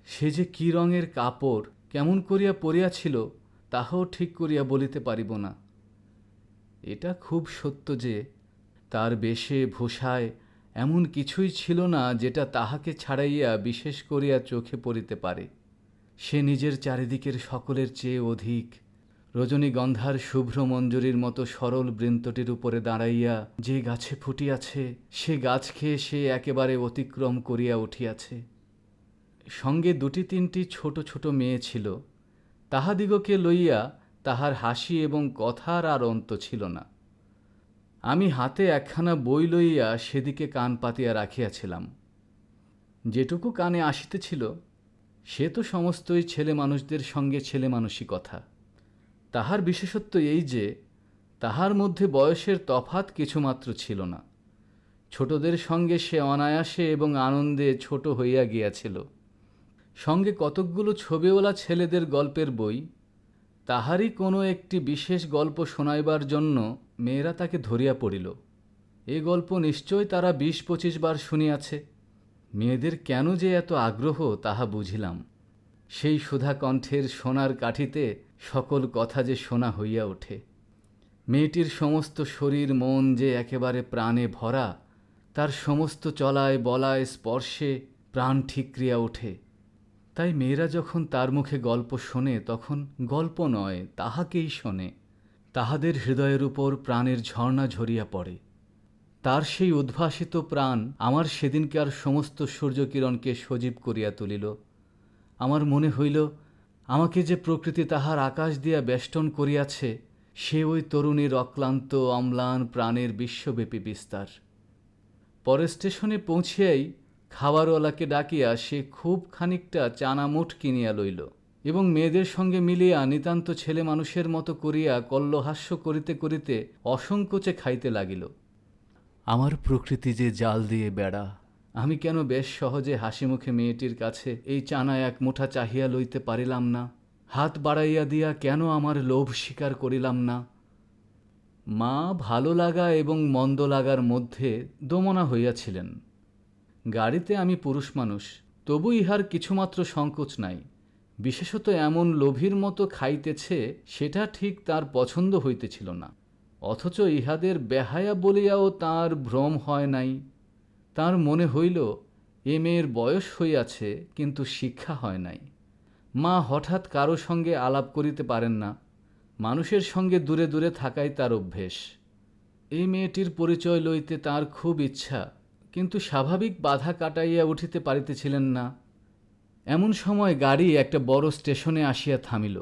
সে যে কি রঙের কাপড় কেমন করিয়া পরিয়াছিল তাহাও ঠিক করিয়া বলিতে পারিব না। এটা খুব সত্য যে তার বেশে ভূষায় এমন কিছুই ছিল না যেটা তাহাকে ছাড়াইয়া বিশেষ করিয়া চোখে পড়িতে পারে। সে নিজের চারিদিকের সকলের চেয়ে অধিক রজনীগন্ধার শুভ্র মঞ্জুরির মতো সরল বৃন্তটির উপরে দাঁড়াইয়া যে গাছে ফুটিয়াছে সে গাছকে সে একেবারে অতিক্রম করিয়া উঠিয়াছে। সঙ্গে দুটি তিনটি ছোট ছোট মেয়ে ছিল, তাহাদিগকে লইয়া তাহার হাসি এবং কথার আর অন্ত ছিল না। আমি হাতে একখানা বই লইয়া সেদিকে কান পাতিয়া রাখিয়াছিলাম। যেটুকু কানে আসিতেছিল সে তো সমস্তই ছেলে মানুষদের সঙ্গে ছেলে মানুষই কথা। তাহার বিশেষত্ব এই যে তাহার মধ্যে বয়সের তফাত কিছুমাত্র ছিল না। ছোটদের সঙ্গে সে অনায়াসে এবং আনন্দে ছোট হইয়া গিয়াছিল। সঙ্গে কতকগুলো ছবিওয়ালা ছেলেদের গল্পের বই, তাহারই কোনো একটি বিশেষ গল্প শোনাইবার জন্য মেয়েরা তাকে ধরিয়া পড়িল। এ গল্প নিশ্চয় তারা ২০-২৫ বার শুনিয়াছে। মেয়েদের কেন যে এত আগ্রহ তাহা বুঝিলাম। সেই সুধা কণ্ঠের সোনার কাঠিতে সকল কথা যে শোনা হইয়া ওঠে। মেয়েটির সমস্ত শরীর মন যে একেবারে প্রাণে ভরা, তার সমস্ত চলায় বলায় স্পর্শে প্রাণ ঠিকরিয়া ওঠে। তাই মেয়েরা যখন তার মুখে গল্প শোনে তখন গল্প নয়, তাহাকেই শোনে। তাহাদের হৃদয়ের উপর প্রাণের ঝর্ণা ঝরিয়া পড়ে। তার সেই উদ্ভাসিত প্রাণ আমার সেদিনকার সমস্ত সূর্যকিরণকে সজীব করিয়া তুলিল। আমার মনে হইল আমাকে যে প্রকৃতি তাহার আকাশ দিয়া বেষ্টন করিয়াছে সে ওই তরুণীর অক্লান্ত অম্লান প্রাণের বিশ্বব্যাপী বিস্তার। পরে স্টেশনে পৌঁছিয়াই খাবারওয়ালাকে ডাকিয়া সে খুব খানিকটা চানামুঠ কিনিয়া লইল এবং মেয়েদের সঙ্গে মিলিয়া নিতান্ত ছেলে মানুষের মতো করিয়া কল্লহাস্য করিতে করিতে অসংকোচে খাইতে লাগিল। আমার প্রকৃতি যে জাল দিয়ে বেড়া, আমি কেন বেশ সহজে হাসিমুখে মেয়েটির কাছে এই চানা এক মুঠা চাহিয়া লইতে পারিলাম না? হাত বাড়াইয়া দিয়া কেন আমার লোভ স্বীকার করিলাম না? মা ভালো লাগা এবং মন্দ লাগার মধ্যে দোমনা হইয়াছিলেন। গাড়িতে আমি পুরুষ মানুষ, তবু ইহার কিছুমাত্র সংকোচ নাই। বিশেষত এমন লোভীর মতো খাইতেছে সেটা ঠিক তার পছন্দ হইতেছিল না। অথচ ইহাদের বেহায়া বলিয়াও তার ভ্রম হয় নাই। তার মনে হইল এ মেয়ের বয়স হইয়াছে কিন্তু শিক্ষা হয় নাই। মা হঠাৎ কারো সঙ্গে আলাপ করিতে পারেন না, মানুষের সঙ্গে দূরে দূরে থাকাই তার অভ্যেস। এই মেয়েটির পরিচয় লইতে তার খুব ইচ্ছা, কিন্তু স্বাভাবিক বাধা কাটাইয়া উঠিতে পারিতেছিলেন না। এমন সময় গাড়ি একটা বড় স্টেশনে আসিয়া থামিল।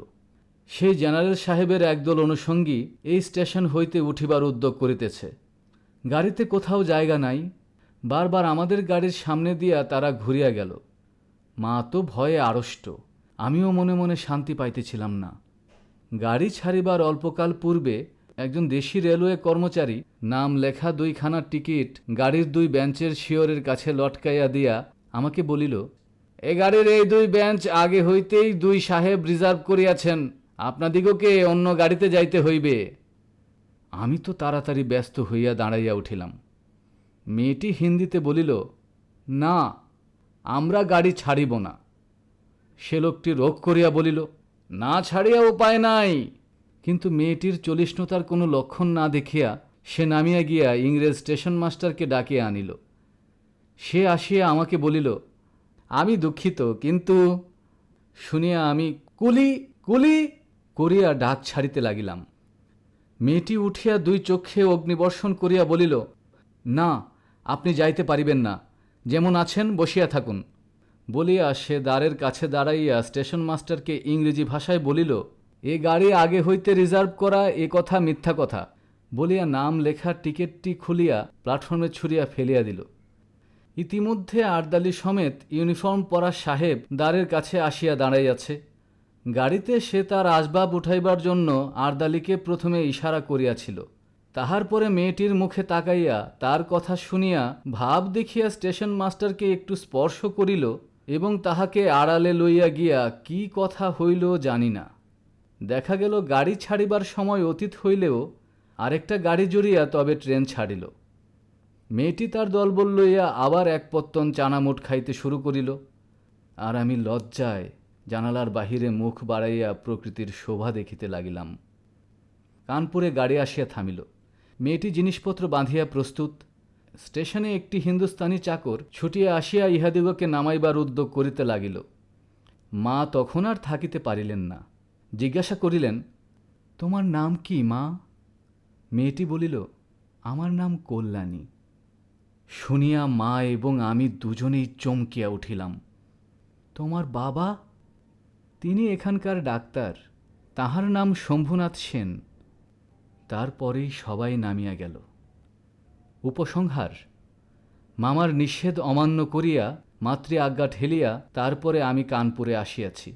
সেই জেনারেল সাহেবের একদল অনুষঙ্গী এই স্টেশন হইতে উঠিবার উদ্যোগ করিতেছে। গাড়িতে কোথাও জায়গা নাই। বারবার আমাদের গাড়ির সামনে দিয়া তারা ঘুরিয়া গেল। মা তো ভয়ে আড়ষ্ট, আমিও মনে মনে শান্তি পাইতেছিলাম না। গাড়ি ছাড়িবার অল্পকাল পূর্বে একজন দেশি রেলওয়ে কর্মচারী নাম লেখা 2খানা টিকিট গাড়ির 2 বেঞ্চের শিয়রের কাছে লটকাইয়া দিয়া আমাকে বলিল, এ গাড়ির এই 2 বেঞ্চ আগে হইতেই 2 সাহেব রিজার্ভ করিয়াছেন, আপনাদিগকে অন্য গাড়িতে যাইতে হইবে। আমি তো তাড়াতাড়ি ব্যস্ত হইয়া দাঁড়াইয়া উঠিলাম। মেয়েটি হিন্দিতে বলিল, না, আমরা গাড়ি ছাড়িব না। সে লোকটি রোগ করিয়া বলিল, না ছাড়িয়া উপায় নাই। কিন্তু মেয়েটির চলিষ্ণুতার কোনো লক্ষণ না দেখিয়া সে নামিয়া গিয়া ইংরেজ স্টেশন মাস্টারকে ডাকিয়া আনিল। সে আসিয়া আমাকে বলিল, আমি দুঃখিত, কিন্তু শুনিয়া আমি কুলি কুলি করিয়া ডাক ছাড়িতে লাগিলাম। মেয়েটি উঠিয়া 2 চক্ষে অগ্নিবর্ষণ করিয়া বলিল, না, আপনি যাইতে পারিবেন না, যেমন আছেন বসিয়া থাকুন। বলিয়া সে দ্বারের কাছে দাঁড়াইয়া স্টেশন মাস্টারকে ইংরেজি ভাষায় বলিল, এ গাড়ি আগে হইতে রিজার্ভ করা, এ কথা মিথ্যা কথা। বলিয়া নাম লেখার টিকিটটি খুলিয়া প্ল্যাটফর্মে ছুঁড়িয়া ফেলিয়া দিল। ইতিমধ্যে আর্দালি সমেত ইউনিফর্ম পরা সাহেব দ্বারের কাছে আসিয়া দাঁড়াইয়াছে। গাড়িতে সে তার আসবাব উঠাইবার জন্য আর্দালিকে প্রথমে ইশারা করিয়াছিল। তাহার পরে মেয়েটির মুখে তাকাইয়া তার কথা শুনিয়া ভাব দেখিয়া স্টেশন মাস্টারকে একটু স্পর্শ করিল এবং তাহাকে আড়ালে লইয়া গিয়া কি কথা হইল জানি না। দেখা গেল গাড়ি ছাড়িবার সময় অতীত হইলেও আরেকটা গাড়ি জড়িয়া তবে ট্রেন ছাড়িল। মেয়েটি তার দলবল লইয়া আবার এক পত্তন চানামুট খাইতে শুরু করিল, আর আমি লজ্জায় জানালার বাহিরে মুখ বাড়াইয়া প্রকৃতির শোভা দেখিতে লাগিলাম। কানপুরে গাড়ি আসিয়া থামিল। মেয়েটি জিনিসপত্র বাঁধিয়া প্রস্তুত। স্টেশনে একটি হিন্দুস্তানি চাকর ছুটিয়া আসিয়া ইহাদিগকে নামাইবার উদ্যোগ করিতে লাগিল। মা তখন আর থাকিতে পারিলেন না, জিজ্ঞাসা করিলেন, তোমার নাম কি মা? মেয়েটি বলিল, আমার নাম কল্যাণী। শুনিয়া মা এবং আমি দুজনেই চমকিয়া উঠিলাম। তোমার বাবা? তিনি এখানকার ডাক্তার, তাহার নাম শম্ভুনাথ সেন। তারপরেই সবাই নামিয়া গেল। উপসংহার, মামার নিষেধ অমান্য করিয়া মাতৃ আজ্ঞা ঠেলিয়া তারপরে আমি কানপুরে আসিয়াছি।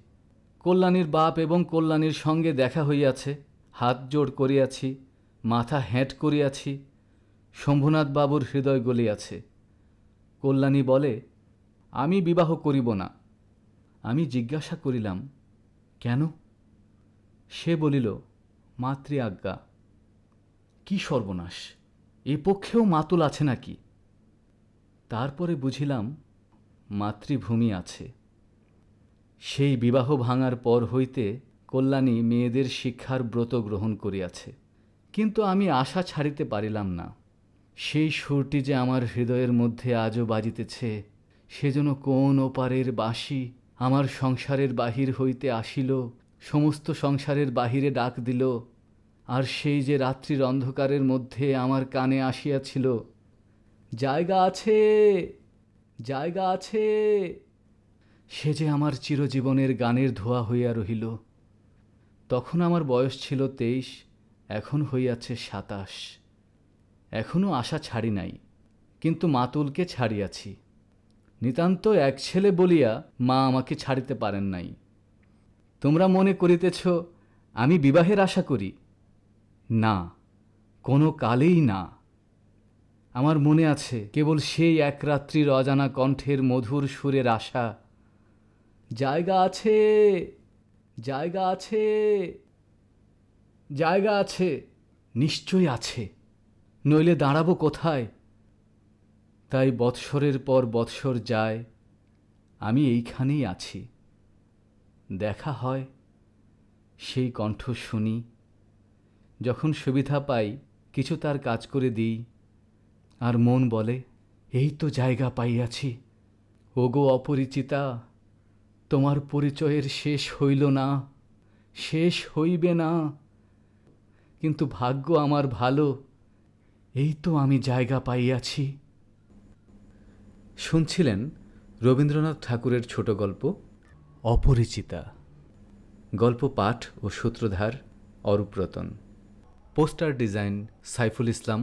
কল্যাণীর বাপ এবং কল্যাণীর সঙ্গে দেখা হইয়াছে, হাত জোড় করিয়াছি, মাথা হেঁট করিয়াছি। শম্ভুনাথ বাবুর হৃদয় গলিয়াছে। কল্যাণী বলে, আমি বিবাহ করিব না। আমি জিজ্ঞাসা করিলাম, কেন? সে বলিল, মাতৃ আজ্ঞা। কি সর্বনাশ, এ পক্ষেও মাতুল আছে নাকি? তারপরে বুঝিলাম মাতৃভূমি আছে। সেই বিবাহ ভাঙার পর হইতে কল্যাণী মেয়েদের শিক্ষার ব্রত গ্রহণ করিয়াছে। কিন্তু আমি আশা ছাড়িতে পারিলাম না। সেই সুরটি যে আমার হৃদয়ের মধ্যে আজও বাজিতেছে, সে যেন কোন ওপারের বাঁশি আমার সংসারের বাহির হইতে আসিল, সমস্ত সংসারের বাহিরে ডাক দিল, আর সেই যে রাত্রির অন্ধকারের মধ্যে আমার কানে আসিয়াছিল, জায়গা আছে, জায়গা আছে, সে যে আমার চিরজীবনের গানের ধোয়া হইয়া রহিল। তখন আমার বয়স ছিল 23, এখন হইয়াছে 27। এখনও আশা ছাড়ি নাই, কিন্তু মাতুলকে ছাড়িয়াছি। নিতান্ত এক ছেলে বলিয়া মা আমাকে ছাড়িতে পারেন নাই। তোমরা মনে করিতেছ আমি বিবাহের আশা করি? না, কোনো কালেই না। আমার মনে আছে কেবল সেই এক রাত্রির অজানা কণ্ঠের মধুর সুরের আশা, জায়গা আছে, জায়গা আছে, জায়গা আছে, নিশ্চয় আছে, নইলে দাঁড়াবো কোথায়? তাই বৎসরের পর বৎসর যায়, আমি এইখানেই আছি। দেখা হয়, সেই কণ্ঠ শুনি, যখন সুবিধা পাই কিছু তার কাজ করে দিই, আর মন বলে, এই তো জায়গা পাইয়াছি। ওগো অপরিচিতা, তোমার পরিচয়ের শেষ হইল না, শেষ হইবে না। কিন্তু ভাগ্য আমার ভালো, এই তো আমি জায়গা পাইয়াছি। শুনছিলেন রবীন্দ্রনাথ ঠাকুরের ছোট গল্প অপরিচিতা। গল্প পাঠ ও সূত্রধার অরূপ রতন। Poster design Saiful Islam.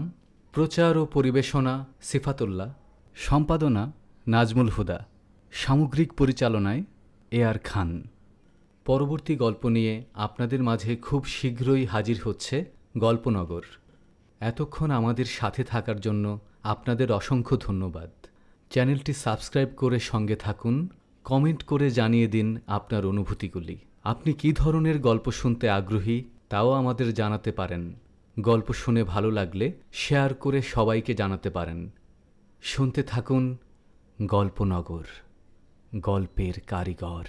প্রচার ও পরিবেশনা সিফাতুল্লাহ। সম্পাদনা নাজমুল হুদা। সামগ্রিক পরিচালনায় এআর খান। পরবর্তী গল্প নিয়ে আপনাদের মাঝে খুব শীঘ্রই হাজির হচ্ছে গল্পনগর। এতক্ষণ আমাদের সাথে থাকার জন্য আপনাদের অসংখ্য ধন্যবাদ। চ্যানেলটি সাবস্ক্রাইব করে সঙ্গে থাকুন, কমেন্ট করে জানিয়ে দিন আপনার অনুভূতিগুলি। আপনি কী ধরনের গল্প শুনতে আগ্রহী তাও আমাদের জানাতে পারেন। গল্প শুনে ভালো লাগলে শেয়ার করে সবাইকে জানাতে পারেন। শুনতে থাকুন গল্পনগর, গল্পের কারিগর।